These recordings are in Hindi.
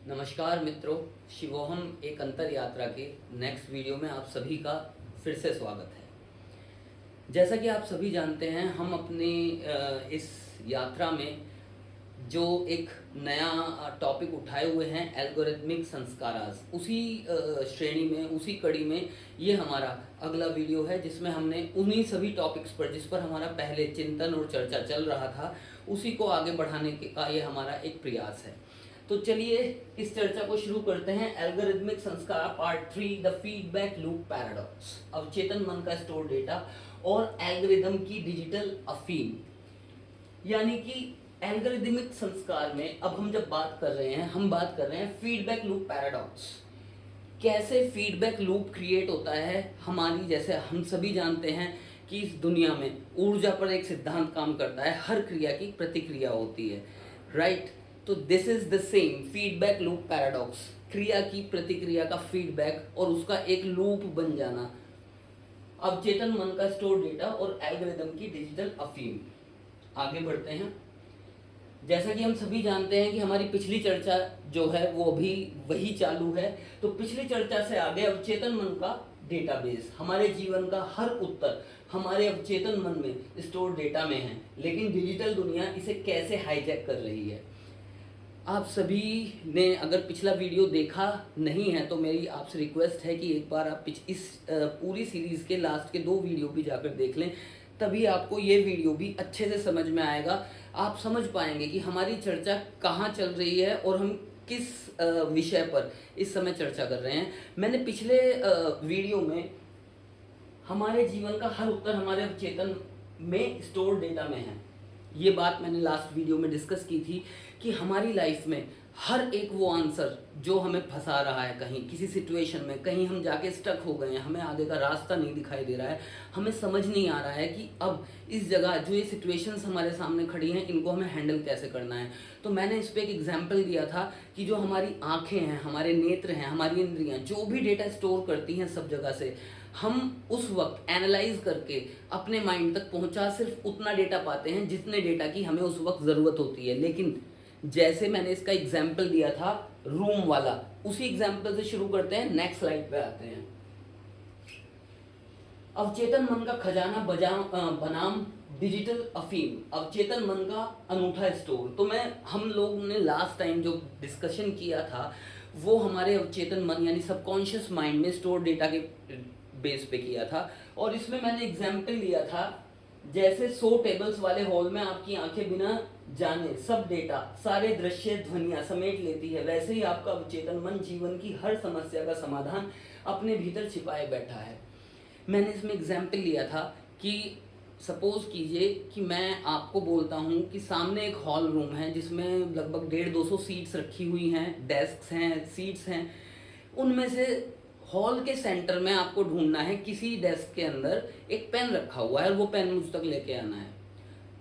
नमस्कार मित्रों, शिवोहम एक अंतर यात्रा के नेक्स्ट वीडियो में आप सभी का फिर से स्वागत है। जैसा कि आप सभी जानते हैं, हम अपनी इस यात्रा में जो एक नया टॉपिक उठाए हुए हैं, एल्गोरिथमिक संस्कारास, उसी श्रेणी में, उसी कड़ी में ये हमारा अगला वीडियो है, जिसमें हमने उन्हीं सभी टॉपिक्स पर जिस पर हमारा पहले चिंतन और चर्चा चल रहा था, उसी को आगे बढ़ाने का ये हमारा एक प्रयास है। तो चलिए इस चर्चा को शुरू करते हैं। एल्गोरिथमिक संस्कार part 3, the feedback loop paradox, अवचेतन मन का स्टोर डेटा और एल्गोरिथम की डिजिटल अफीम। यानी कि एल्गोरिथमिक संस्कार में अब हम जब बात कर रहे हैं, हम बात कर रहे हैं फीडबैक लूप पैराडॉक्स। कैसे फीडबैक लूप क्रिएट होता है हमारी, जैसे हम सभी जानते हैं कि इस दुनिया में ऊर्जा पर एक सिद्धांत काम करता है, हर क्रिया की प्रतिक्रिया होती है, राइट। तो this is the same feedback loop paradox, क्रिया की प्रतिक्रिया का फीडबैक और उसका एक लूप बन जाना, अवचेतन मन का स्टोर डेटा और एल्गोरिथम की डिजिटल अफीम। आगे बढ़ते हैं। जैसा कि हम सभी जानते हैं कि हमारी पिछली चर्चा जो है वो अभी वही चालू है। तो पिछली चर्चा से आगे अवचेतन मन का डेटाबेस, हमारे जीवन का हर उत्तर हमारे अवचेतन मन में स्टोर डेटा में है, लेकिन डिजिटल दुनिया इसे कैसे हाईजैक कर रही है। आप सभी ने अगर पिछला वीडियो देखा नहीं है तो मेरी आपसे रिक्वेस्ट है कि एक बार आप इस पूरी सीरीज़ के लास्ट के 2 वीडियो भी जाकर देख लें, तभी आपको ये वीडियो भी अच्छे से समझ में आएगा। आप समझ पाएंगे कि हमारी चर्चा कहाँ चल रही है और हम किस विषय पर इस समय चर्चा कर रहे हैं। मैंने पिछले वीडियो में हमारे जीवन का हर उत्तर हमारे अवचेतन में स्टोर डेटा में है, ये बात मैंने लास्ट वीडियो में डिस्कस की थी कि हमारी लाइफ में हर एक वो आंसर जो हमें फंसा रहा है, कहीं किसी सिचुएशन में, कहीं हम जाके स्टक हो गए हैं, हमें आगे का रास्ता नहीं दिखाई दे रहा है, हमें समझ नहीं आ रहा है कि अब इस जगह जो ये सिचुएशंस हमारे सामने खड़ी हैं इनको हमें हैंडल कैसे करना है। तो मैंने इस पर एक एग्जाम्पल दिया था कि जो हमारी आँखें हैं, हमारे नेत्र हैं, हमारी इंद्रियाँ जो भी डेटा स्टोर करती हैं सब जगह से, हम उस वक्त एनालाइज करके अपने माइंड तक पहुंचा सिर्फ उतना डेटा पाते हैं जितने डेटा की हमें उस वक्त ज़रूरत होती है। लेकिन जैसे मैंने इसका एग्जाम्पल दिया था रूम वाला, उसी एग्जाम्पल से शुरू करते हैं, नेक्स्ट स्लाइड पे आते हैं। अवचेतन मन का खजाना बनाम डिजिटल अफीम, अवचेतन मन का अनूठा स्टोर। तो हम लोग ने लास्ट टाइम जो डिस्कशन किया था वो हमारे अवचेतन मन यानी सबकॉन्शियस माइंड में स्टोर डेटा के बेस पे किया था। और इसमें मैंने एग्जाम्पल लिया था, जैसे 100 टेबल्स वाले हॉल में आपकी आंखें बिना जाने सब डेटा, सारे दृश्य, ध्वनियां समेट लेती है, वैसे ही आपका अवचेतन मन जीवन की हर समस्या का समाधान अपने भीतर छिपाए बैठा है। मैंने इसमें एग्जाम्पल लिया था कि सपोज कीजिए कि मैं आपको बोलता हूँ कि सामने एक हॉल रूम है जिसमें लगभग 150-200 सीट्स रखी हुई हैं, डेस्क हैं, सीट्स हैं। उनमें से हॉल के सेंटर में आपको ढूंढना है, किसी डेस्क के अंदर एक पेन रखा हुआ है, वो पेन मुझ तक लेके आना है।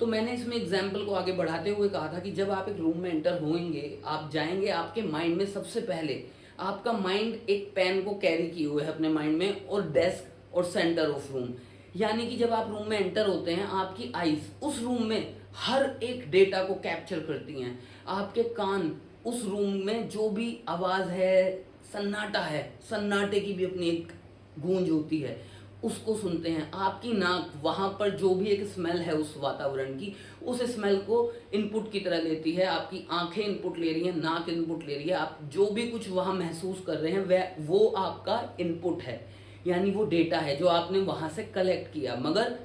तो मैंने इसमें एग्जाम्पल को आगे बढ़ाते हुए कहा था कि जब आप एक रूम में एंटर होंगे, आप जाएंगे, आपके माइंड में सबसे पहले आपका माइंड एक पेन को कैरी किए हुए है अपने माइंड में, और डेस्क और सेंटर ऑफ रूम। यानी कि जब आप रूम में एंटर होते हैं, आपकी आईज उस रूम में हर एक डेटा को कैप्चर करती हैं, आपके कान उस रूम में जो भी आवाज़ है, सन्नाटा है, सन्नाटे की भी अपनी एक गूंज होती है, उसको सुनते हैं। आपकी नाक वहाँ पर जो भी एक स्मेल है उस वातावरण की, उस स्मेल को इनपुट की तरह लेती है। आपकी आंखें इनपुट ले रही हैं, नाक इनपुट ले रही है, आप जो भी कुछ वहाँ महसूस कर रहे हैं वो आपका इनपुट है, यानी वो डेटा है जो आपने वहाँ से कलेक्ट किया। मगर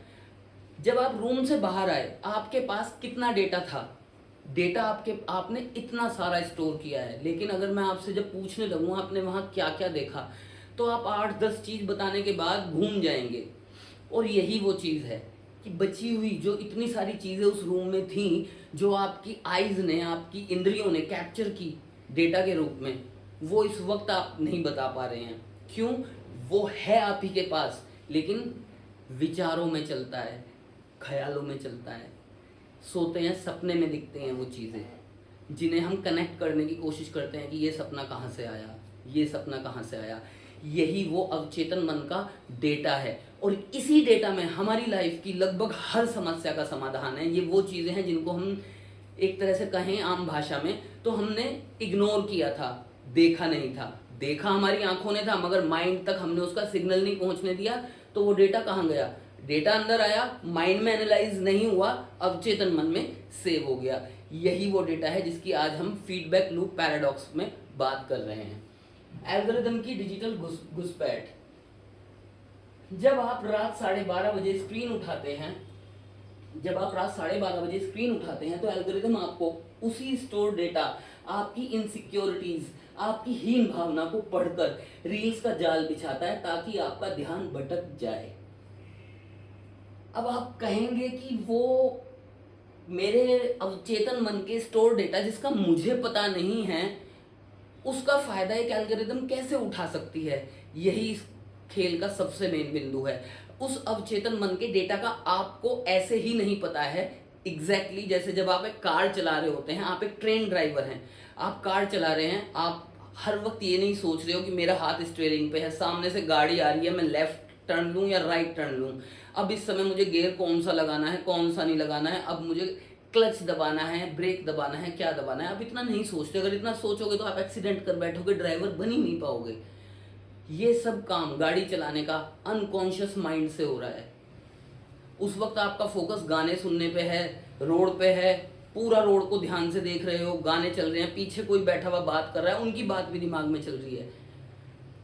जब आप रूम से बाहर आए, आपके पास कितना डेटा था? डेटा आपने इतना सारा स्टोर किया है, लेकिन अगर मैं आपसे जब पूछने लगूँ आपने वहाँ क्या क्या देखा, तो आप 8-10 चीज़ बताने के बाद घूम जाएंगे। और यही वो चीज़ है कि बची हुई जो इतनी सारी चीज़ें उस रूम में थी, जो आपकी आइज़ ने, आपकी इंद्रियों ने कैप्चर की डेटा के रूप में, वो इस वक्त आप नहीं बता पा रहे हैं। क्यों? वो है आप ही के पास, लेकिन विचारों में चलता है, ख्यालों में चलता है, सोते हैं, सपने में दिखते हैं वो चीज़ें, जिन्हें हम कनेक्ट करने की कोशिश करते हैं कि ये सपना कहाँ से आया, ये सपना कहाँ से आया। यही वो अवचेतन मन का डेटा है, और इसी डेटा में हमारी लाइफ की लगभग हर समस्या का समाधान है। ये वो चीज़ें हैं जिनको हम एक तरह से कहें आम भाषा में तो हमने इग्नोर किया था, देखा नहीं था। देखा हमारी आंखों ने था मगर माइंड तक हमने उसका सिग्नल नहीं पहुंचने दिया, तो वो डेटा कहाँ गया? डेटा अंदर आया, माइंड में एनालाइज नहीं हुआ, अवचेतन मन में सेव हो गया। यही वो डेटा है जिसकी आज हम फीडबैक लूप पैराडॉक्स में बात कर रहे हैं। एल्गोरिदम की डिजिटल घुसपैठ। जब आप रात 12:30 बजे स्क्रीन उठाते हैं, तो एल्गोरिदम आपको उसी स्टोर डेटा, आपकी इनसिक्योरिटीज, आपकी हीन भावना को पढ़कर रील्स का जाल बिछाता है ताकि आपका ध्यान भटक जाए। अब आप कहेंगे कि वो मेरे अवचेतन मन के स्टोर डेटा जिसका मुझे पता नहीं है, उसका फायदा एक एल्गोरिदम कैसे उठा सकती है? यही इस खेल का सबसे मेन बिंदु है। उस अवचेतन मन के डेटा का आपको ऐसे ही नहीं पता है। एग्जैक्टली जैसे जब आप एक कार चला रहे होते हैं, आप एक ट्रेन ड्राइवर हैं, आप कार चला रहे हैं, आप हर वक्त ये नहीं सोच रहे हो कि मेरा हाथ स्टीयरिंग पे है, सामने से गाड़ी आ रही है, मैं लेफ्ट टर्न लूं या राइट टर्न लूं, अब इस समय मुझे गियर कौन सा लगाना है, कौन सा नहीं लगाना है, अब मुझे क्लच दबाना है, ब्रेक दबाना है, क्या दबाना है। आप इतना नहीं सोचते। अगर इतना सोचोगे तो आप एक्सीडेंट कर बैठोगे, ड्राइवर बन ही नहीं पाओगे। ये सब काम गाड़ी चलाने का अनकॉन्शियस माइंड से हो रहा है। उस वक्त आपका फोकस गाने सुनने पे है, रोड पे है, पूरा रोड को ध्यान से देख रहे हो, गाने चल रहे हैं, पीछे कोई बैठा हुआ बात कर रहा है, उनकी बात भी दिमाग में चल रही है।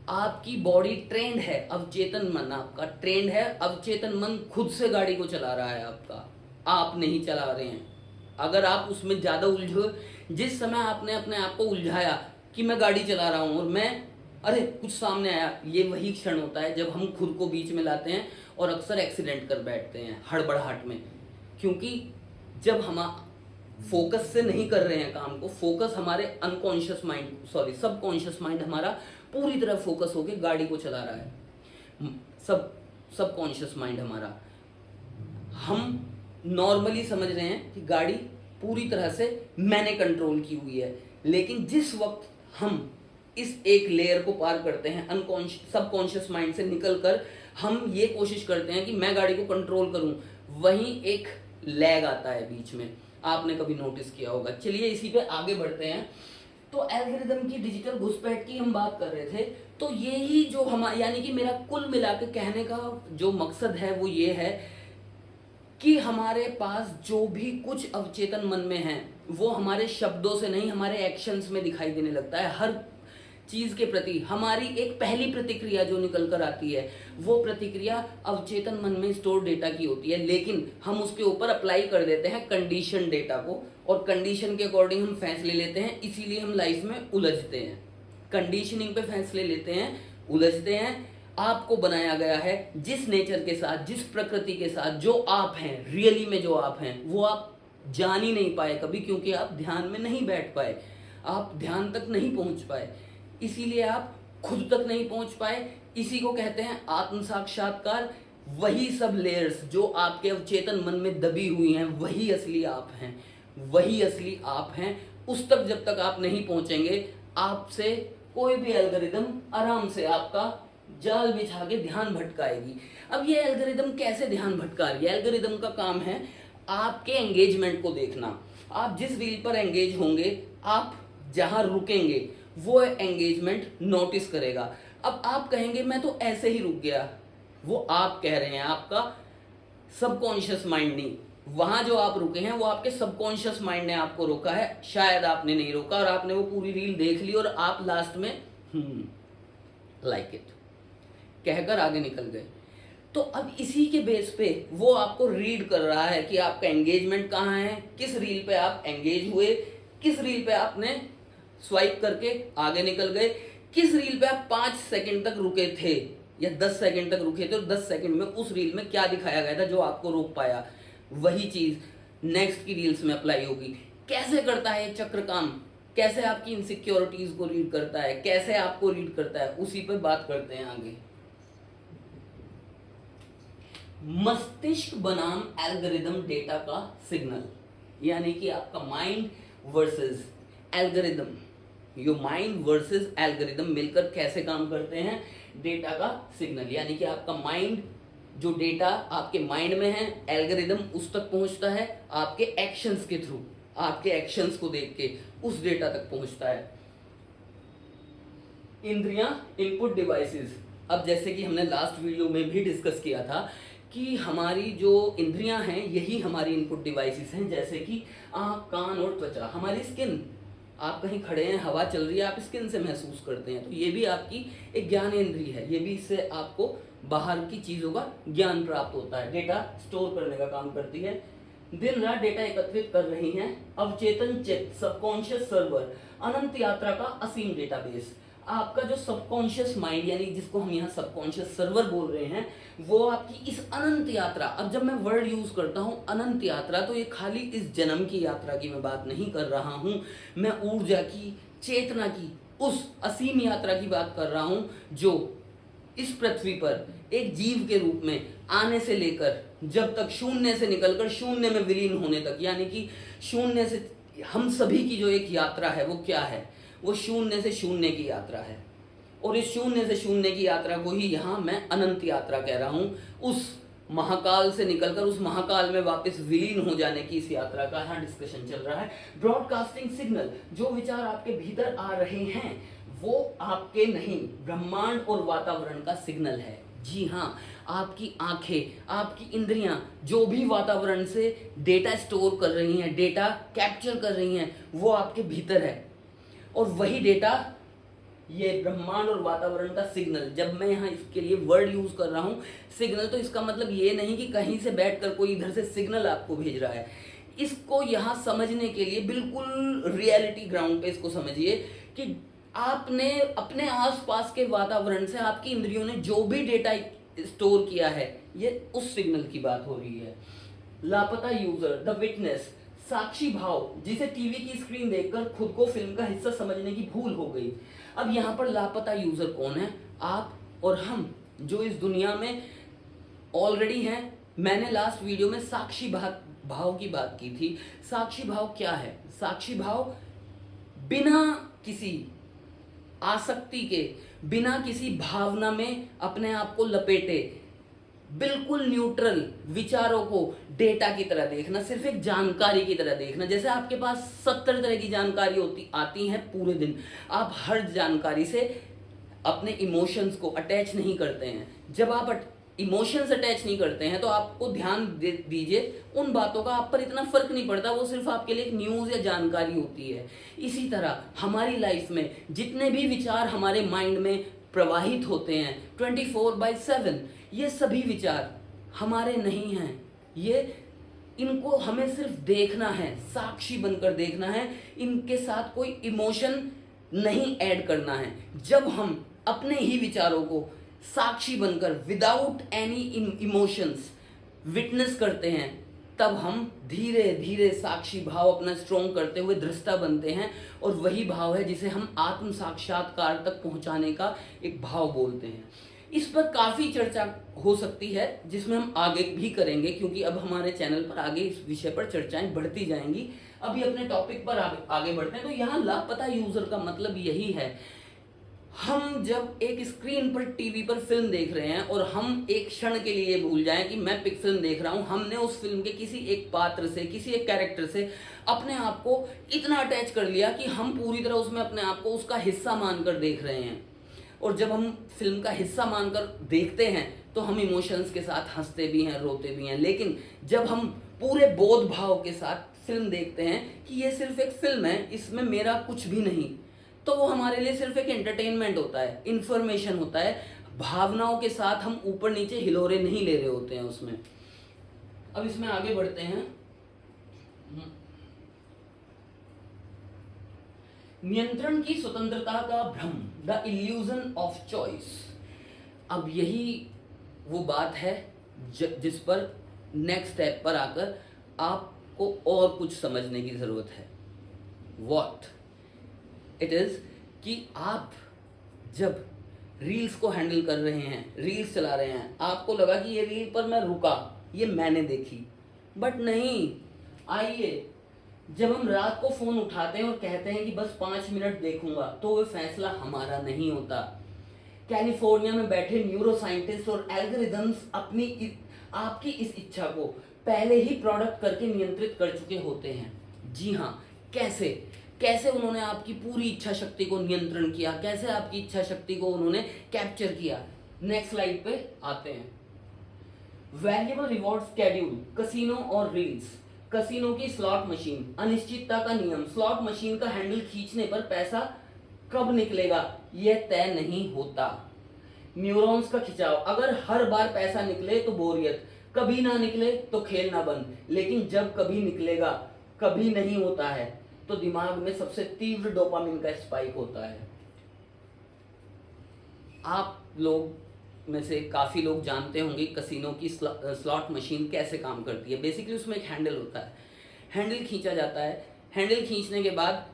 आपकी बॉडी ट्रेंड है, अवचेतन मन आपका ट्रेंड है, अवचेतन मन खुद से गाड़ी को चला रहा है आपका, आप नहीं चला रहे हैं। अगर आप उसमें ज्यादा उलझो, जिस समय आपने अपने आप को उलझाया कि मैं गाड़ी चला रहा हूं और मैं अरे कुछ सामने आया, ये वही क्षण होता है जब हम खुद को बीच में लाते हैं और अक्सर एक्सीडेंट कर बैठते हैं हड़बड़ाहट में। क्योंकि जब हम फोकस से नहीं कर रहे हैं काम को, फोकस हमारे unconscious mind, sorry subconscious mind हमारा पूरी तरह फोकस होके गाड़ी को चला रहा है। सबकॉन्शियस माइंड हमारा, हम नॉर्मली समझ रहे हैं कि गाड़ी पूरी तरह से मैंने कंट्रोल की हुई है, लेकिन जिस वक्त हम इस एक लेयर को पार करते हैं, अनकॉन्शियस सबकॉन्शियस माइंड से निकलकर हम ये कोशिश करते हैं कि मैं गाड़ी को कंट्रोल करूं, वहीं एक लैग आता है बीच में। आपने कभी नोटिस किया होगा। चलिए इसी पे आगे बढ़ते हैं। तो एल्गोरिदम की डिजिटल घुसपैठ की हम बात कर रहे थे। तो यही जो हम, यानी कि मेरा कुल मिलाकर कहने का जो मकसद है वो ये है कि हमारे पास जो भी कुछ अवचेतन मन में है वो हमारे शब्दों से नहीं, हमारे एक्शंस में दिखाई देने लगता है। हर चीज के प्रति हमारी एक पहली प्रतिक्रिया जो निकल कर आती है, वो प्रतिक्रिया अवचेतन मन में स्टोर डेटा की होती है, लेकिन हम उसके ऊपर अप्लाई कर देते हैं कंडीशन डेटा को, और कंडीशन के अकॉर्डिंग हम फैसले लेते हैं, इसीलिए हम लाइफ में उलझते हैं। कंडीशनिंग पे फैसले लेते हैं, उलझते हैं। आपको बनाया गया है जिस नेचर के साथ, जिस प्रकृति के साथ, जो आप हैं, रियली में जो आप हैं, वो आप जान ही नहीं पाए कभी, क्योंकि आप ध्यान में नहीं बैठ पाए, आप ध्यान तक नहीं पहुंच पाए, इसीलिए आप खुद तक नहीं पहुंच पाए। इसी को कहते हैं आत्म साक्षात्कार। वही सब लेयर्स जो आपके अवचेतन मन में दबी हुई हैं, वही असली आप हैं, वही असली आप हैं। उस तक जब तक आप नहीं पहुंचेंगे, आपसे कोई भी एल्गोरिदम आराम से आपका जाल बिछा के ध्यान भटकाएगी। अब ये एल्गोरिदम कैसे ध्यान भटका रही है? एल्गोरिदम का काम है आपके एंगेजमेंट को देखना। आप जिस रील पर एंगेज होंगे, आप जहां रुकेंगे, वो एंगेजमेंट नोटिस करेगा। अब आप कहेंगे मैं तो ऐसे ही रुक गया, वो आप कह रहे हैं, आपका सबकॉन्शियस माइंड नहीं। वहां जो आप रुके हैं वो आपके सबकॉन्शियस माइंड ने आपको रोका है, शायद आपने नहीं रोका और आपने वो पूरी रील देख ली और आप लास्ट में लाइक इट कहकर आगे निकल गए। तो अब इसी के बेस पे वो आपको रीड कर रहा है कि आपका एंगेजमेंट कहाँ है, किस रील पे आप एंगेज हुए, किस रील पे आपने स्वाइप करके आगे निकल गए, किस रील पे आप 5 सेकंड तक रुके थे या 10 सेकंड तक रुके थे और 10 सेकंड में उस रील में क्या दिखाया गया था जो आपको रोक पाया। वही चीज नेक्स्ट की रील्स में अप्लाई होगी। कैसे करता है ये चक्र काम, कैसे आपकी इनसिक्योरिटीज को रीड करता है, कैसे आपको रीड करता है, उसी पर बात करते हैं आगे। मस्तिष्क बनाम एल्गोरिदम डेटा का सिग्नल, यानी कि आपका माइंड वर्सेस एल्गोरिदम, यो माइंड वर्सेस एल्गोरिदम मिलकर कैसे काम करते हैं? डेटा का सिग्नल, यानी कि आपका माइंड, जो डेटा आपके माइंड में है, एल्गोरिदम उस तक पहुंचता है आपके एक्शंस के थ्रू, आपके एक्शंस को देख के उस डेटा तक पहुंचता है। इंद्रियां इनपुट डिवाइसेस। अब जैसे कि हमने लास्ट वीडियो में भी डिस्कस किया था कि हमारी जो इंद्रियां हैं यही हमारी इनपुट डिवाइसेस हैं, जैसे कि आँख, कान और त्वचा। हमारी स्किन, आप कहीं खड़े हैं, हवा चल रही है, आप स्किन से महसूस करते हैं, तो ये भी आपकी एक ज्ञान इंद्रिय है। ये भी इससे आपको बाहर की चीज़ों का ज्ञान प्राप्त होता है, डेटा स्टोर करने का काम करती है। दिन रात डेटा एकत्रित कर रही हैं अवचेतन चित्त, सबकॉन्शियस सर्वर, अनंत यात्रा का असीम डेटाबेस। आपका जो सबकॉन्शियस माइंड, यानी जिसको हम यहाँ सबकॉन्शियस सर्वर बोल रहे हैं, वो आपकी इस अनंत यात्रा, अब जब मैं वर्ड यूज करता हूँ अनंत यात्रा, तो ये खाली इस जन्म की यात्रा की मैं बात नहीं कर रहा हूँ, मैं ऊर्जा की, चेतना की, उस असीम यात्रा की बात कर रहा हूँ जो इस पृथ्वी पर एक जीव के रूप में आने से लेकर जब तक शून्य से निकलकर शून्य में विलीन होने तक, यानी कि शून्य से हम सभी की जो एक यात्रा है वो क्या है, वो शून्य से शून्य की यात्रा है। और इस शून्य से शून्य की यात्रा को ही यहाँ मैं अनंत यात्रा कह रहा हूँ। उस महाकाल से निकलकर उस महाकाल में वापस विलीन हो जाने की इस यात्रा का यहाँ डिस्कशन चल रहा है। ब्रॉडकास्टिंग सिग्नल, जो विचार आपके भीतर आ रहे हैं वो आपके नहीं, ब्रह्मांड और वातावरण का सिग्नल है। जी हाँ, आपकी आंखें, आपकी इंद्रियां जो भी वातावरण से डेटा स्टोर कर रही हैं, डेटा कैप्चर कर रही हैं, वो आपके भीतर है। और वही डेटा, ये ब्रह्मांड और वातावरण का सिग्नल, जब मैं यहाँ इसके लिए वर्ड यूज कर रहा हूँ सिग्नल, तो इसका मतलब ये नहीं कि कहीं से बैठकर कोई इधर से सिग्नल आपको भेज रहा है। इसको यहाँ समझने के लिए बिल्कुल रियलिटी ग्राउंड पे इसको समझिए कि आपने अपने आसपास के वातावरण से, आपकी इंद्रियों ने जो भी डेटा स्टोर किया है, ये उस सिग्नल की बात हो रही है। लापता यूजर, द विटनेस, साक्षी भाव, जिसे टीवी की स्क्रीन देखकर खुद को फिल्म का हिस्सा समझने की भूल हो गई। अब यहाँ पर लापता यूजर कौन है? आप और हम, जो इस दुनिया में ऑलरेडी हैं। मैंने लास्ट वीडियो में साक्षी भाव की बात की थी। साक्षी भाव क्या है? साक्षी भाव बिना किसी आसक्ति के, बिना किसी भावना में अपने आप को लपेटे, बिल्कुल न्यूट्रल विचारों को डेटा की तरह देखना, सिर्फ एक जानकारी की तरह देखना। जैसे आपके पास 70 तरह की जानकारी आती हैं पूरे दिन, आप हर जानकारी से अपने इमोशंस को अटैच नहीं करते हैं। जब आप इमोशंस अटैच नहीं करते हैं तो आपको ध्यान दीजिए, उन बातों का आप पर इतना फर्क नहीं पड़ता, वो सिर्फ आपके लिए एक न्यूज़ या जानकारी होती है। इसी तरह हमारी लाइफ में जितने भी विचार हमारे माइंड में प्रवाहित होते हैं 24/7, ये सभी विचार हमारे नहीं हैं। ये इनको हमें सिर्फ देखना है, साक्षी बनकर देखना है, इनके साथ कोई इमोशन नहीं ऐड करना है। जब हम अपने ही विचारों को साक्षी बनकर विदाउट एनी इमोशंस विटनेस करते हैं, तब हम धीरे धीरे साक्षी भाव अपना स्ट्रॉन्ग करते हुए दृष्टा बनते हैं। और वही भाव है जिसे हम आत्म साक्षात्कार तक पहुंचाने का एक भाव बोलते हैं। इस पर काफ़ी चर्चा हो सकती है, जिसमें हम आगे भी करेंगे, क्योंकि अब हमारे चैनल पर आगे इस विषय पर चर्चाएं बढ़ती जाएंगी। अभी अपने टॉपिक पर आगे बढ़ते हैं। तो यहाँ लापता यूजर का मतलब यही है, हम जब एक स्क्रीन पर, टीवी पर फिल्म देख रहे हैं और हम एक क्षण के लिए भूल जाएं कि मैं फिल्म देख रहा हूं, हमने उस फिल्म के किसी एक पात्र से, किसी एक कैरेक्टर से अपने आप को इतना अटैच कर लिया कि हम पूरी तरह उसमें अपने आप को उसका हिस्सा मानकर देख रहे हैं। और जब हम फिल्म का हिस्सा मानकर देखते हैं तो हम इमोशंस के साथ हंसते भी हैं, रोते भी हैं। लेकिन जब हम पूरे बोध भाव के साथ फिल्म देखते हैं कि ये सिर्फ एक फिल्म है, इसमें मेरा कुछ भी नहीं, तो वो हमारे लिए सिर्फ एक एंटरटेनमेंट होता है, इंफॉर्मेशन होता है। भावनाओं के साथ हम ऊपर नीचे हिलोरे नहीं ले रहे होते हैं उसमें। अब इसमें आगे बढ़ते हैं। नियंत्रण की स्वतंत्रता का भ्रम, द इल्यूजन ऑफ चॉइस। अब यही वो बात है जिस पर नेक्स्ट स्टेप पर आकर आपको और कुछ समझने की जरूरत है। व्हाट इट इज कि आप जब रील्स को हैंडल कर रहे हैं, रील्स चला रहे हैं, आपको लगा कि ये रील पर मैं रुका, ये मैंने देखी, बट नहीं। आइए, जब हम रात को फोन उठाते हैं और कहते हैं कि बस 5 मिनट देखूंगा, तो वो फैसला हमारा नहीं होता। कैलिफोर्निया में बैठे न्यूरो साइंटिस्ट और एल्गोरिदम्स आपकी इस इच्छा को पहले ही प्रोडक्ट करके नियंत्रित कर चुके होते हैं। जी हाँ, कैसे कैसे उन्होंने आपकी पूरी इच्छा शक्ति को नियंत्रण किया, कैसे आपकी इच्छा शक्ति को उन्होंने कैप्चर किया। नेक्स्ट स्लाइड पे आते हैं। वैल्यूएबल रिवॉर्ड शेड्यूल, कसिनो और रील्स। कसिनो की स्लॉट मशीन, अनिश्चितता का नियम। स्लॉट मशीन का हैंडल खींचने पर पैसा कब निकलेगा यह तय नहीं होता। न्यूरॉन्स का खिंचाव, अगर हर बार पैसा निकले तो बोरियत, कभी ना निकले तो खेलना बंद। लेकिन जब कभी निकलेगा, कभी नहीं होता है, तो दिमाग में सबसे तीव्र डोपामिन का स्पाइक होता है। आप लोग में से काफी लोग जानते होंगे कसिनो की स्लॉट मशीन कैसे काम करती है। बेसिकली उसमें एक हैंडल होता है, हैंडल खींचा जाता है। हैंडल खींचने के बाद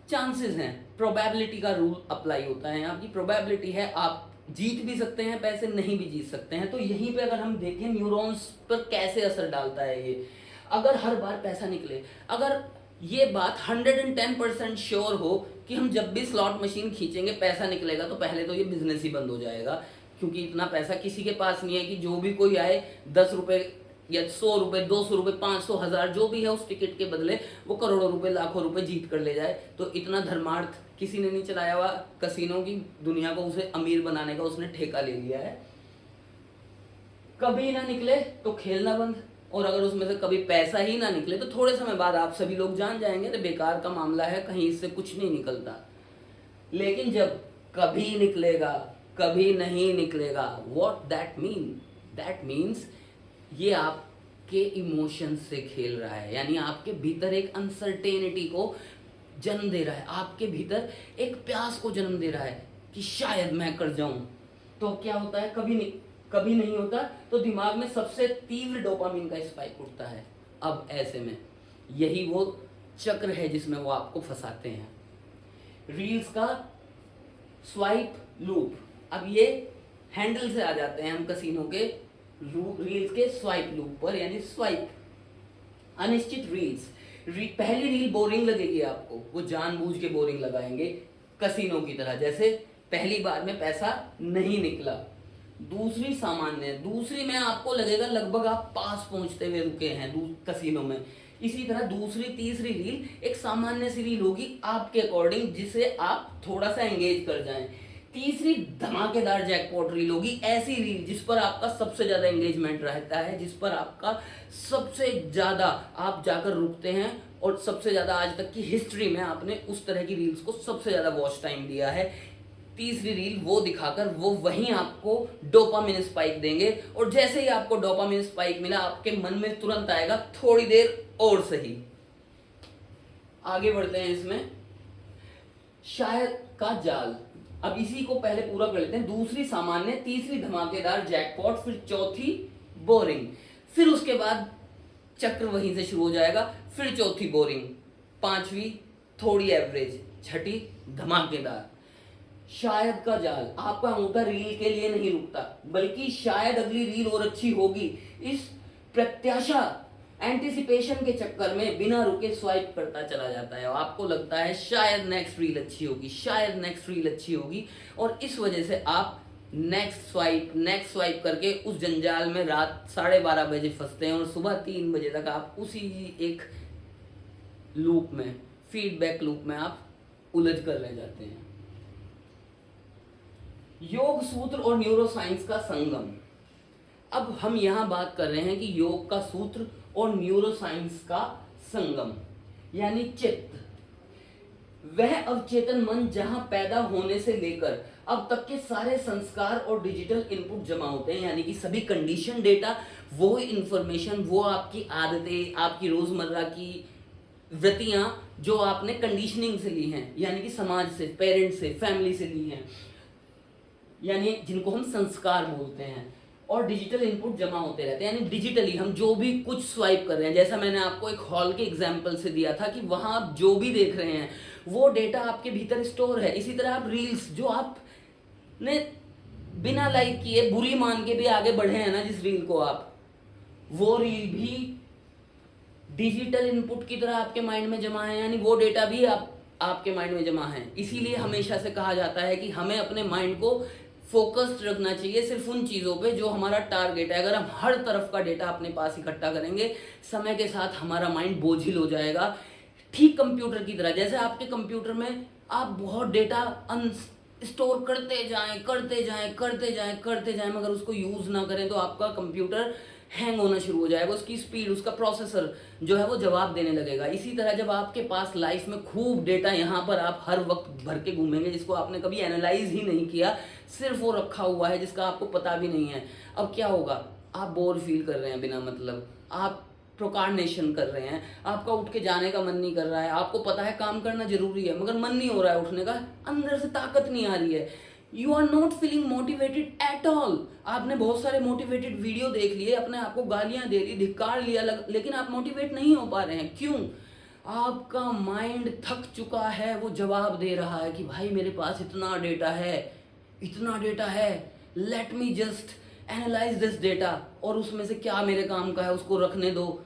चांसेस हैं, प्रोबेबिलिटी का रूल अप्लाई होता है। आपकी प्रोबेबिलिटी है आप जीत भी सकते हैं पैसे, नहीं भी जीत सकते हैं। तो यहीं पे अगर हम देखें न्यूरॉन्स पर कैसे असर डालता है ये। अगर हर बार पैसा निकले, अगर ये बात 110% श्योर हो कि हम जब भी स्लॉट मशीन खींचेंगे पैसा निकलेगा, तो पहले तो ये बिजनेस ही बंद हो जाएगा, क्योंकि इतना पैसा किसी के पास नहीं है कि जो भी कोई आए 10 रुपए या 100 रुपए, 200 रुपए, 500, 1000 जो भी है उस टिकट के बदले वो करोड़ों रुपए, लाखों रुपए जीत कर ले जाए। तो इतना धर्मार्थ किसी ने नहीं चलाया हुआ। कसिनो की दुनिया को उसे अमीर बनाने का उसने ठेका ले लिया है। कभी ना निकले तो खेलना बंद, और अगर उसमें से कभी पैसा ही ना निकले तो थोड़े समय बाद आप सभी लोग जान जाएंगे तो बेकार का मामला है, कहीं इससे कुछ नहीं निकलता। लेकिन जब कभी निकलेगा, कभी नहीं निकलेगा, व्हाट दैट मीन्स ये आपके इमोशंस से खेल रहा है, यानी आपके भीतर एक अनसर्टेनिटी को जन्म दे रहा है, आपके भीतर एक प्यास को जन्म दे रहा है कि शायद मैं कर जाऊं। तो क्या होता है, कभी नहीं होता, तो दिमाग में सबसे तीव्र डोपामिन का स्पाइक उठता है। अब ऐसे में यही वो चक्र है जिसमें वो आपको फंसाते हैं। रील्स का स्वाइप लूप, अब ये हैंडल से आ जाते हैं हम कसिनो के रील्स के स्वाइप लूप पर, यानी स्वाइप अनिश्चित रील्स। पहली रील बोरिंग लगेगी आपको, वो जानबूझ के बोरिंग लगाएंगे कसिनो की तरह, जैसे पहली बार में पैसा नहीं निकला। दूसरी सामान्य, दूसरी में आपको लगेगा लगभग आप पास पहुंचते हुए रुके हैं कसिनो में। इसी तरह दूसरी तीसरी रील एक सामान्य सी रील होगी आपके अकॉर्डिंग, जिसे आप थोड़ा सा एंगेज कर जाएं। तीसरी धमाकेदार जैकपॉट रील होगी, ऐसी रील जिस पर आपका सबसे ज्यादा एंगेजमेंट रहता है, जिस पर आपका सबसे ज्यादा आप जाकर रुकते हैं, और सबसे ज्यादा आज तक की हिस्ट्री में आपने उस तरह की रील्स को सबसे ज्यादा वॉच टाइम दिया है। तीसरी रील वो दिखाकर वो वहीं आपको डोपामिन स्पाइक देंगे, और जैसे ही आपको डोपामिन स्पाइक मिला आपके मन में तुरंत आएगा थोड़ी देर और सही। आगे बढ़ते हैं इसमें, शायद का जाल। अब इसी को पहले पूरा कर लेते हैं। दूसरी सामान्य, तीसरी धमाकेदार जैकपॉट, फिर चौथी बोरिंग, फिर उसके बाद चक्र वहीं से शुरू हो जाएगा, फिर चौथी बोरिंग, पांचवी थोड़ी एवरेज, छठी धमाकेदार। शायद का जाल, आपका अंगूठा रील के लिए नहीं रुकता, बल्कि शायद अगली रील और अच्छी होगी, इस प्रत्याशा एंटिसिपेशन के चक्कर में बिना रुके स्वाइप करता चला जाता है। आपको लगता है शायद नेक्स्ट रील अच्छी होगी, शायद नेक्स्ट रील अच्छी होगी, और इस वजह से आप नेक्स्ट स्वाइप करके उस जंजाल में रात 12:30 बजे फंसते हैं, और सुबह 3 बजे तक आप उसी एक लूप में, फीडबैक लूप में आप उलझ कर रह जाते हैं। योग सूत्र और न्यूरोसाइंस का संगम। अब हम यहां बात कर रहे हैं कि योग का सूत्र और न्यूरोसाइंस का संगम, यानी चित्त, वह अवचेतन मन जहां पैदा होने से लेकर अब तक के सारे संस्कार और डिजिटल इनपुट जमा होते हैं, यानी कि सभी कंडीशन डेटा, वो इंफॉर्मेशन, वो आपकी आदतें, आपकी रोजमर्रा की वृत्तियां जो आपने कंडीशनिंग से ली हैं, यानी कि समाज से, पेरेंट्स से, फैमिली से ली हैं, यानी जिनको हम संस्कार बोलते हैं, और डिजिटल इनपुट जमा होते रहते हैं। यानी डिजिटली हम जो भी कुछ स्वाइप कर रहे हैं, जैसा मैंने आपको एक हॉल के एग्जांपल से दिया था कि वहां आप जो भी देख रहे हैं वो डेटा आपके भीतर स्टोर है। इसी तरह आप रील्स जो आपने बिना लाइक किए बुरी मान के भी आगे बढ़े हैं ना, जिस रील को आप, वो रील भी डिजिटल इनपुट की तरह आपके माइंड में जमा है, यानी वो डेटा भी आपके माइंड में जमा है। इसीलिए हमेशा से कहा जाता है कि हमें अपने माइंड को फोकस्ड रखना चाहिए सिर्फ उन चीजों पे जो हमारा टारगेट है। अगर हम हर तरफ का डेटा अपने पास इकट्ठा करेंगे, समय के साथ हमारा माइंड बोझिल हो जाएगा, ठीक कंप्यूटर की तरह, जैसे आपके कंप्यूटर में आप बहुत डेटा स्टोर करते जाएं करते जाएं करते जाएं करते जाएं, मगर उसको यूज़ ना करें तो आपका कंप्यूटर हैंग होना शुरू हो जाएगा, उसकी स्पीड, उसका प्रोसेसर जो है वो जवाब देने लगेगा। इसी तरह जब आपके पास लाइफ में खूब डेटा यहाँ पर आप हर वक्त भर के घूमेंगे, जिसको आपने कभी एनालाइज ही नहीं किया, सिर्फ वो रखा हुआ है जिसका आपको पता भी नहीं है, अब क्या होगा? आप बोर फील कर रहे हैं बिना मतलब, आप प्रोकार्नेशन कर रहे हैं, आपका उठ के जाने का मन नहीं कर रहा है, आपको पता है काम करना जरूरी है मगर मन नहीं हो रहा है उठने का, अंदर से ताकत नहीं आ रही है, you are not feeling motivated at all. आपने बहुत सारे मोटिवेटेड वीडियो देख लिए, अपने आप को गालियां दे ली, धिक्कार लिया, लेकिन आप मोटिवेट नहीं हो पा रहे हैं। क्यों? आपका माइंड थक चुका है, वो जवाब दे रहा है कि भाई मेरे पास इतना डेटा है, इतना डेटा है, let me just analyse this data, और उसमें से क्या मेरे काम का है उसको रखने दो,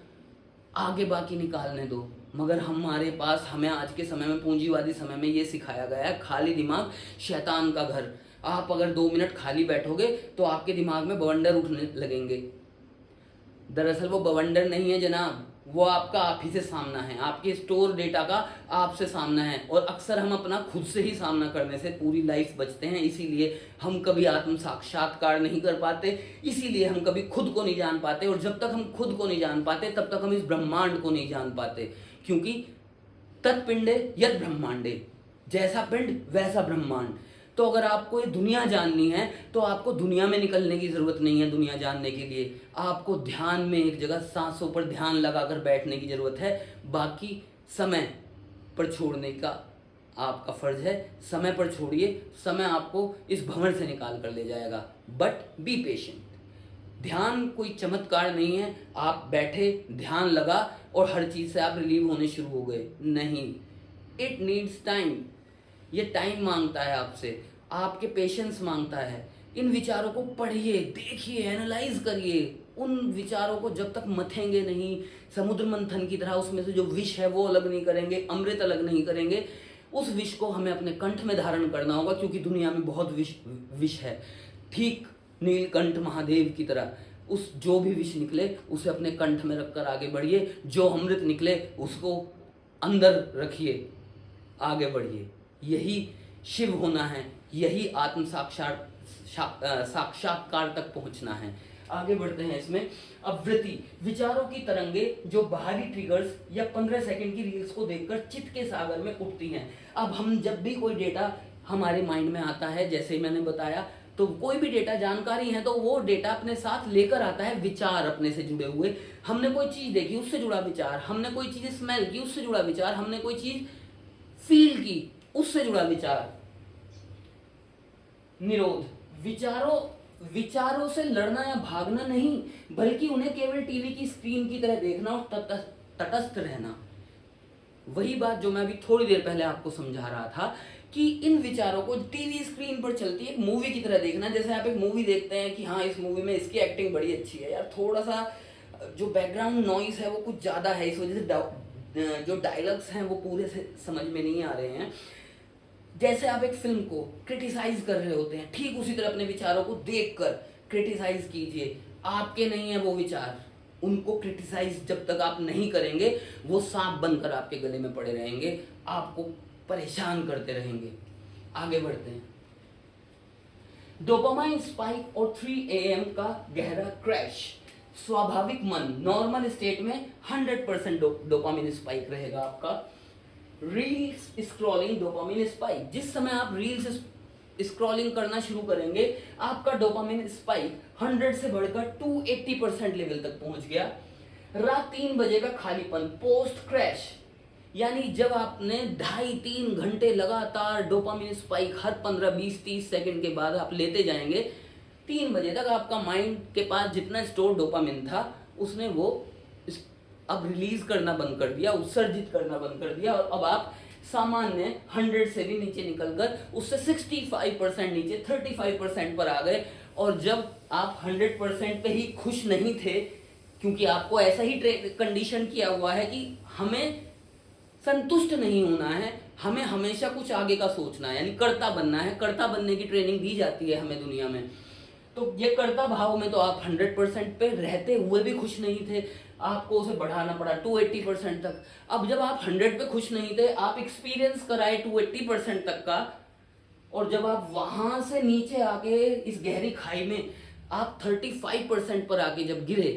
आगे बाकी निकालने दो। मगर हमारे पास, हमें आज के समय में, पूंजीवादी समय में ये सिखाया गया है, खाली दिमाग शैतान का घर। आप अगर 2 मिनट खाली बैठोगे तो आपके दिमाग में बवंडर उठने लगेंगे। दरअसल वो बवंडर नहीं है जनाब, वो आपका आप ही से सामना है, आपके स्टोर डेटा का आपसे सामना है। और अक्सर हम अपना खुद से ही सामना करने से पूरी लाइफ बचते हैं, इसीलिए हम कभी आत्म साक्षात्कार नहीं कर पाते, इसीलिए हम कभी खुद को नहीं जान पाते। और जब तक हम खुद को नहीं जान पाते तब तक हम इस ब्रह्मांड को नहीं जान पाते, क्योंकि तत्पिंडे यद ब्रह्मांडे, जैसा पिंड वैसा ब्रह्मांड। तो अगर आपको ये दुनिया जाननी है तो आपको दुनिया में निकलने की जरूरत नहीं है। दुनिया जानने के लिए आपको ध्यान में एक जगह सांसों पर ध्यान लगाकर बैठने की जरूरत है। बाकी समय पर छोड़ने का आपका फर्ज है। समय पर छोड़िए, समय आपको इस भंवर से निकाल कर ले जाएगा। But be patient. ध्यान कोई चमत्कार नहीं है, आप बैठे, ध्यान लगा और हर चीज से आप रिलीव होने शुरू हो गए, नहीं। It needs time. ये टाइम मांगता है आपसे, आपके पेशेंस मांगता है। इन विचारों को पढ़िए, देखिए, एनालाइज करिए। उन विचारों को जब तक मथेंगे नहीं, समुद्र मंथन की तरह उसमें से जो विष है वो अलग नहीं करेंगे, अमृत अलग नहीं करेंगे, उस विष को हमें अपने कंठ में धारण करना होगा, क्योंकि दुनिया में बहुत विष है। ठीक नीलकंठ महादेव की तरह उस जो भी विष निकले उसे अपने कंठ में रखकर आगे बढ़िए, जो अमृत निकले उसको अंदर रखिए, आगे बढ़िए। यही शिव होना है, यही आत्म साक्षात्कार तक पहुंचना है। आगे बढ़ते हैं इसमें। अब वृत्ति, विचारों की तरंगे जो बाहरी ट्रिगर्स या 15 सेकंड की रील्स को देखकर चित्त के सागर में उठती हैं। अब हम जब भी कोई डेटा हमारे माइंड में आता है, जैसे मैंने बताया, तो कोई भी डेटा जानकारी है तो वो डेटा अपने साथ लेकर आता है विचार अपने से जुड़े हुए। हमने कोई चीज देखी, उससे जुड़ा विचार, हमने कोई चीज स्मेल की, उससे जुड़ा विचार, हमने कोई चीज फील की, उससे जुड़ा विचार। निरोध, विचारों से लड़ना या भागना नहीं, बल्कि उन्हें केवल टीवी की स्क्रीन की तरह देखना और तटस्थ रहना। वही बात जो मैं अभी थोड़ी देर पहले आपको समझा रहा था कि इन विचारों को टीवी स्क्रीन पर चलती है एक मूवी की तरह देखना। जैसे आप एक मूवी देखते हैं कि हाँ इस मूवी में इसकी एक्टिंग बड़ी अच्छी है, यार थोड़ा सा जो बैकग्राउंड नॉइस है वो कुछ ज़्यादा है, इस वजह से जो डायलॉग्स हैं वो पूरे से समझ में नहीं आ रहे हैं। जैसे आप एक फिल्म को क्रिटिसाइज कर रहे होते हैं, ठीक उसी तरह अपने विचारों को देखकर क्रिटिसाइज कीजिए। आपके नहीं है वो विचार, उनको क्रिटिसाइज जब तक आप नहीं करेंगे वो सांप बनकर आपके गले में पड़े रहेंगे, आपको परेशान करते रहेंगे। आगे बढ़ते हैं। डोपामाइन स्पाइक और 3 AM का गहरा क्रैश। स्वाभाविक मन नॉर्मल स्टेट में 100% डोपामाइन स्पाइक रहेगा आपका। रील्स स्क्रॉलिंग डोपामाइन स्पाइक, जिस समय आप रील्स स्क्रॉलिंग करना शुरू करेंगे आपका डोपामाइन स्पाइक 100 से बढ़कर 280% लेवल तक पहुंच गया। रात 3 बजे का खालीपन पोस्ट क्रैश, यानी जब आपने 2.5-3 घंटे लगातार डोपामाइन स्पाइक हर 15, 20, 30 सेकंड के बाद आप लेते जाएंगे, 3 बजे तक आपका माइंड के पास जितना स्टोर डोपामिन था उसने वो अब रिलीज करना बंद कर दिया, उत्सर्जित करना बंद कर दिया, और अब आप सामान्य 100 से भी नीचे निकलकर उससे 65% नीचे 35% पर आ गए। और जब आप 100% पे ही खुश नहीं थे, क्योंकि आपको ऐसा ही कंडीशन किया हुआ है कि हमें संतुष्ट नहीं होना है, हमें हमेशा कुछ आगे का सोचना है, यानी कर्ता बनना है। कर्ता बनने की ट्रेनिंग दी जाती है हमें दुनिया में। तो ये कर्ता भाव में तो आप 100% पे रहते हुए भी खुश नहीं थे। आपको उसे बढ़ाना पड़ा 280% तक। अब जब आप 100 पे खुश नहीं थे, आप एक्सपीरियंस कराए 280% तक का, और जब आप वहां से नीचे आके इस गहरी खाई में आप 35% पर आके जब गिरे,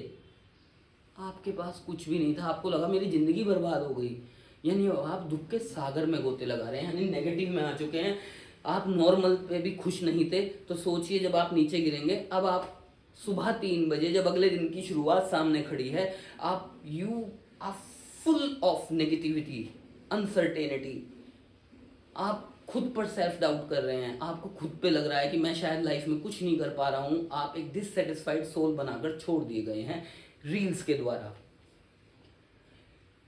आपके पास कुछ भी नहीं था, आपको लगा मेरी जिंदगी बर्बाद हो गई। यानी आप दुख के सागर में गोते लगा रहे हैं, यानी नेगेटिव में आ चुके हैं। आप नॉर्मल पे भी खुश नहीं थे, तो सोचिए जब आप नीचे गिरेंगे। अब आप सुबह 3 बजे जब अगले दिन की शुरुआत सामने खड़ी है, आप you are full of negativity, uncertainty, आप खुद पर सेल्फ डाउट कर रहे हैं, आपको खुद पे लग रहा है कि मैं शायद लाइफ में कुछ नहीं कर पा रहा हूं। आप एक डिससेटिस्फाइड सोल बनाकर छोड़ दिए गए हैं रील्स के द्वारा।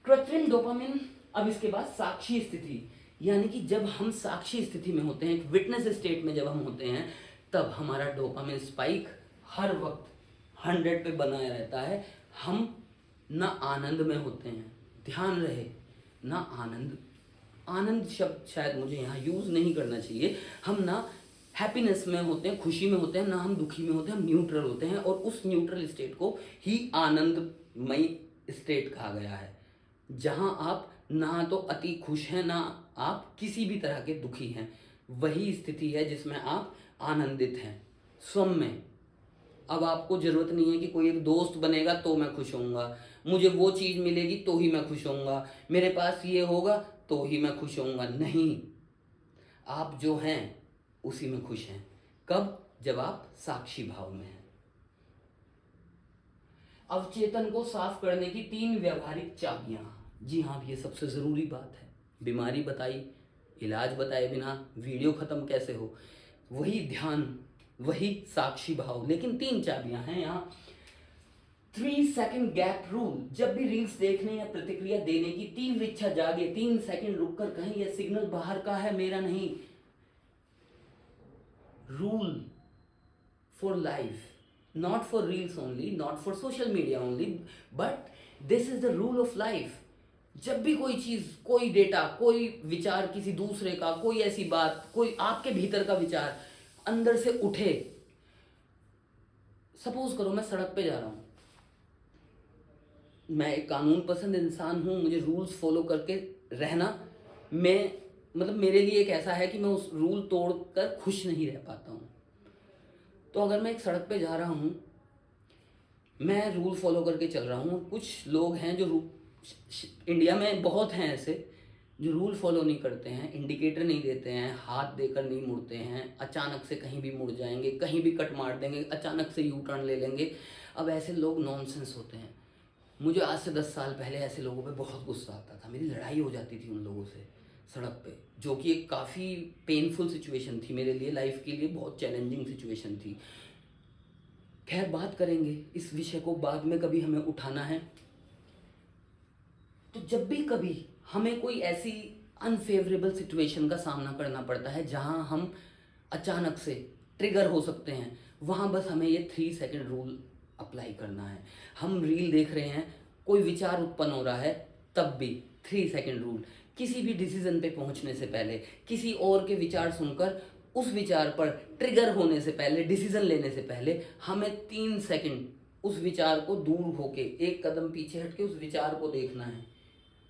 कृत्रिम डोपामिन। अब इसके बाद साक्षी स्थिति, यानी कि जब हम साक्षी स्थिति में होते हैं, एक विटनेस स्टेट में जब हम होते हैं, तब हमारा डोपामिन स्पाइक हर वक्त 100 पे बनाया रहता है। हम ना आनंद में होते हैं, ध्यान रहे, ना आनंद, आनंद शब्द शायद मुझे यहाँ यूज नहीं करना चाहिए। हम ना हैप्पीनेस में होते हैं, खुशी में होते हैं, ना हम दुखी में होते हैं, हम न्यूट्रल होते हैं। और उस न्यूट्रल स्टेट को ही आनंदमयी स्टेट कहा गया है, जहाँ आप ना तो अति खुश हैं, ना आप किसी भी तरह के दुखी हैं। वही स्थिति है जिसमें आप आनंदित हैं, स्वयं में। अब आपको जरूरत नहीं है कि कोई एक दोस्त बनेगा तो मैं खुश होऊंगा, मुझे वो चीज मिलेगी तो ही मैं खुश होऊंगा, मेरे पास ये होगा तो ही मैं खुश होऊंगा। नहीं, आप जो हैं उसी में खुश हैं। कब? जब आप साक्षी भाव में हैं। अवचेतन को साफ करने की 3 व्यवहारिक चाबियां। जी हाँ, ये सबसे जरूरी बात है। बीमारी बताई, इलाज बताए बिना वीडियो खत्म कैसे हो, वही ध्यान, वही साक्षी भाव, लेकिन 3 चाबियां हैं यहाँ। 3 सेकंड गैप रूल। जब भी रील्स देखने या प्रतिक्रिया देने की तीव्र इच्छा जागे, 3 सेकंड रुककर कहें यह सिग्नल बाहर का है, मेरा नहीं। Rule for life, not for reels only, not for social media only, but this is the rule of life. जब भी कोई चीज, कोई डेटा, कोई विचार किसी दूसरे का, कोई ऐसी बात, कोई आपके भीतर का विचार अंदर से उठे, सपोज करो मैं सड़क पे जा रहा हूं, मैं एक कानून पसंद इंसान हूं, मुझे रूल्स फॉलो करके रहना, मैं मतलब मेरे लिए एक ऐसा है कि मैं उस रूल तोड़कर खुश नहीं रह पाता हूं। तो अगर मैं एक सड़क पे जा रहा हूं, मैं रूल फॉलो करके चल रहा हूँ, कुछ लोग हैं जो इंडिया में बहुत हैं ऐसे जो रूल फॉलो नहीं करते हैं, इंडिकेटर नहीं देते हैं, हाथ देकर नहीं मुड़ते हैं, अचानक से कहीं भी मुड़ जाएंगे, कहीं भी कट मार देंगे, अचानक से यू टर्न ले लेंगे। अब ऐसे लोग नॉनसेंस होते हैं। मुझे आज से 10 साल पहले ऐसे लोगों पे बहुत गुस्सा आता था, मेरी लड़ाई हो जाती थी उन लोगों से सड़क पे, जो कि एक काफ़ी पेनफुल सिचुएशन थी मेरे लिए, लाइफ के लिए बहुत चैलेंजिंग सिचुएशन थी। खैर, बात करेंगे इस विषय को, बाद में कभी हमें उठाना है। तो जब भी कभी हमें कोई ऐसी अनफेवरेबल सिचुएशन का सामना करना पड़ता है जहां हम अचानक से ट्रिगर हो सकते हैं, वहां बस हमें ये 3 सेकंड रूल अप्लाई करना है। हम रील देख रहे हैं, कोई विचार उत्पन्न हो रहा है, तब भी 3 सेकंड रूल। किसी भी डिसीजन पे पहुंचने से पहले, किसी और के विचार सुनकर उस विचार पर ट्रिगर होने से पहले, डिसीजन लेने से पहले, हमें 3 सेकंड उस विचार को दूर होके, एक कदम पीछे हटके उस विचार को देखना है।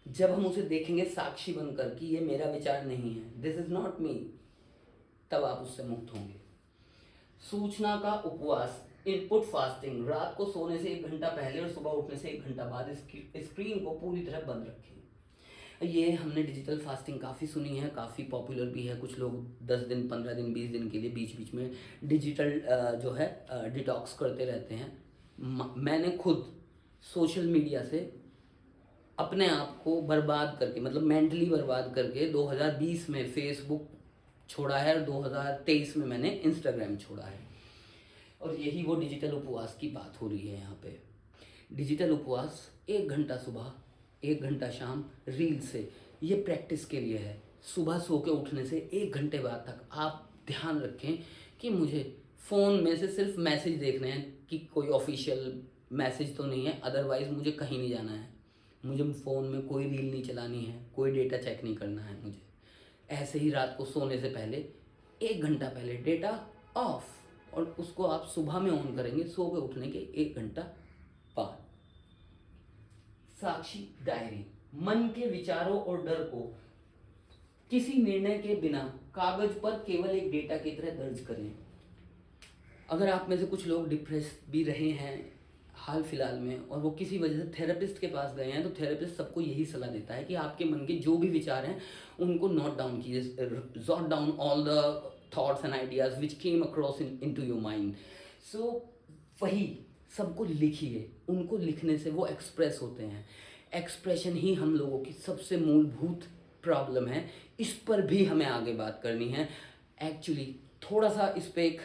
जब हम उसे देखेंगे साक्षी बनकर कि ये मेरा विचार नहीं है, दिस इज नॉट मी, तब आप उससे मुक्त होंगे। सूचना का उपवास, इनपुट फास्टिंग। रात को सोने से 1 घंटा पहले और सुबह उठने से 1 घंटा बाद स्क्रीन को पूरी तरह बंद रखें। ये हमने डिजिटल फास्टिंग काफ़ी सुनी है, काफ़ी पॉपुलर भी है। कुछ लोग 10 दिन, 15 दिन, 20 दिन के लिए बीच बीच में डिजिटल जो है डिटॉक्स करते रहते हैं। मैंने खुद सोशल मीडिया से अपने आप को बर्बाद करके, मतलब मेंटली बर्बाद करके 2020 में फेसबुक छोड़ा है और 2023 में मैंने इंस्टाग्राम छोड़ा है। और यही वो डिजिटल उपवास की बात हो रही है यहाँ पे। डिजिटल उपवास 1 घंटा सुबह, 1 घंटा शाम रील से, ये प्रैक्टिस के लिए है। सुबह सो के उठने से 1 घंटे बाद तक आप ध्यान रखें कि मुझे फ़ोन में से सिर्फ मैसेज देखने हैं कि कोई ऑफिशियल मैसेज तो नहीं है, अदरवाइज़ मुझे कहीं नहीं जाना है, मुझे फ़ोन में कोई रील नहीं चलानी है, कोई डेटा चेक नहीं करना है मुझे। ऐसे ही रात को सोने से पहले 1 घंटा पहले डेटा ऑफ, और उसको आप सुबह में ऑन करेंगे सो के उठने के 1 घंटा बाद। साक्षी डायरी। मन के विचारों और डर को किसी निर्णय के बिना कागज पर केवल एक डेटा की तरह दर्ज करें। अगर आप में से कुछ लोग डिप्रेस भी रहे हैं हाल फिलहाल में और वो किसी वजह से थेरेपिस्ट के पास गए हैं, तो थेरेपिस्ट सबको यही सलाह देता है कि आपके मन के जो भी विचार हैं उनको नोट डाउन कीजिए, jot down all the thoughts and ideas which came across into your mind. So वही सबको लिखिए, उनको लिखने से वो एक्सप्रेस होते हैं। एक्सप्रेशन ही हम लोगों की सबसे मूलभूत प्रॉब्लम है, इस पर भी हमें आगे बात करनी है। एक्चुअली थोड़ा सा इस पर एक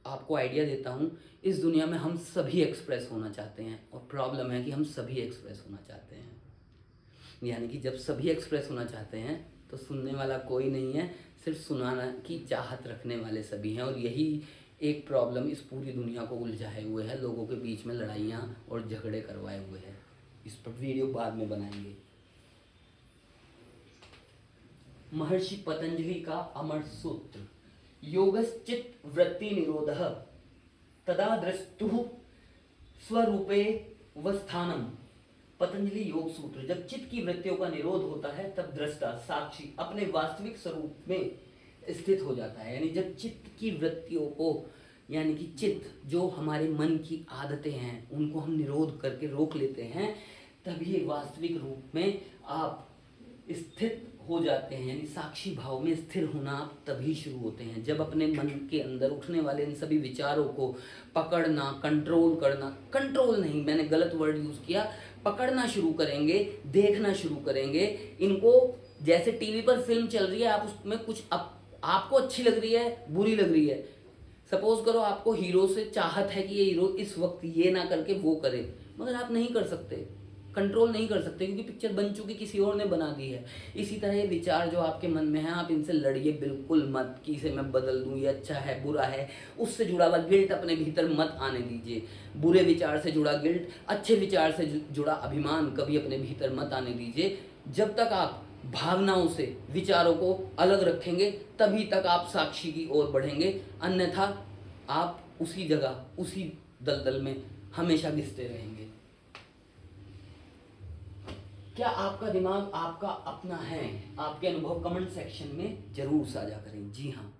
आपको आइडिया देता हूँ। इस दुनिया में हम सभी एक्सप्रेस होना चाहते हैं और प्रॉब्लम है कि हम सभी एक्सप्रेस होना चाहते हैं। यानी कि जब सभी एक्सप्रेस होना चाहते हैं तो सुनने वाला कोई नहीं है, सिर्फ सुनाना की चाहत रखने वाले सभी हैं। और यही एक प्रॉब्लम इस पूरी दुनिया को उलझाए हुए है, लोगों के बीच में लड़ाइयाँ और झगड़े करवाए हुए हैं। इस पर वीडियो बाद में बनाएंगे। महर्षि पतंजलि का अमर सूत्र, योगश्चित्त वृत्ति निरोधः तदा दृष्टुः स्वरूपे वस्थानम। पतंजलि योग सूत्र। जब चित्त की वृत्तियों का निरोध होता है तब दृष्टा साक्षी अपने वास्तविक स्वरूप में स्थित हो जाता है। यानी जब चित्त की वृत्तियों को, यानी कि चित्त जो हमारे मन की आदतें हैं उनको हम निरोध करके रोक लेते हैं, तभी वास्तविक रूप में आप स्थित हो जाते हैं। यानी साक्षी भाव में स्थिर होना आप तभी शुरू होते हैं जब अपने मन के अंदर उठने वाले इन सभी विचारों को पकड़ना, कंट्रोल करना, कंट्रोल नहीं, मैंने गलत वर्ड यूज किया, पकड़ना शुरू करेंगे, देखना शुरू करेंगे इनको। जैसे टीवी पर फिल्म चल रही है, आप उसमें कुछ आपको अच्छी लग रही है, बुरी लग रही है। सपोज करो आपको हीरो से चाहत है कि ये हीरो इस वक्त ये ना करके वो करे, मगर आप नहीं कर सकते, कंट्रोल नहीं कर सकते क्योंकि पिक्चर बन चुकी, किसी और ने बना दी है। इसी तरह ये विचार जो आपके मन में है, आप इनसे लड़िए बिल्कुल मत कि इसे मैं बदल दूं, ये अच्छा है बुरा है, उससे जुड़ा हुआ गिल्ट अपने भीतर मत आने दीजिए। बुरे विचार से जुड़ा गिल्ट, अच्छे विचार से जुड़ा अभिमान कभी अपने भीतर मत आने दीजिए। जब तक आप भावनाओं से विचारों को अलग रखेंगे तभी तक आप साक्षी की ओर बढ़ेंगे, अन्यथा आप उसी जगह, उसी दलदल में हमेशा घिसते रहेंगे। क्या आपका दिमाग आपका अपना है? आपके अनुभव कमेंट सेक्शन में जरूर साझा करें। जी हाँ,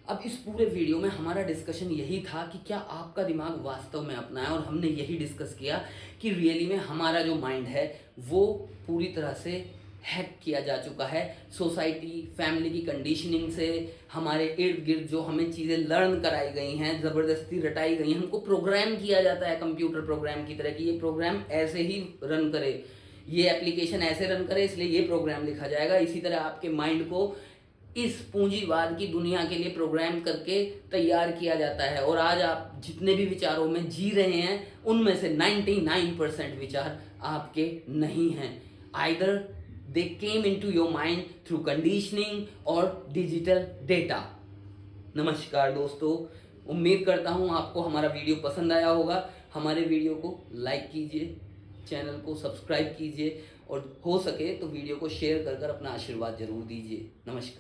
अब इस पूरे वीडियो में हमारा डिस्कशन यही था कि क्या आपका दिमाग वास्तव में अपना है, और हमने यही डिस्कस किया कि रियली में हमारा जो माइंड है वो पूरी तरह से हैक किया जा चुका है। सोसाइटी, फैमिली की कंडीशनिंग से, हमारे इर्द गिर्द जो हमें चीज़ें लर्न कराई गई हैं, ज़बरदस्ती रटाई गई हैं, हमको प्रोग्राम किया जाता है कंप्यूटर प्रोग्राम की तरह कि ये प्रोग्राम ऐसे ही रन करे, ये एप्लीकेशन ऐसे रन करे, इसलिए ये प्रोग्राम लिखा जाएगा। इसी तरह आपके माइंड को इस पूंजीवाद की दुनिया के लिए प्रोग्राम करके तैयार किया जाता है। और आज आप जितने भी विचारों में जी रहे हैं उनमें से 99% विचार आपके नहीं हैं। Either they came into your mind through conditioning और digital data। नमस्कार दोस्तों, उम्मीद करता हूँ आपको हमारा वीडियो पसंद आया होगा। हमारे वीडियो को लाइक कीजिए, चैनल को सब्सक्राइब कीजिए और हो सके तो वीडियो को शेयर कर अपना आशीर्वाद जरूर दीजिए। नमस्कार।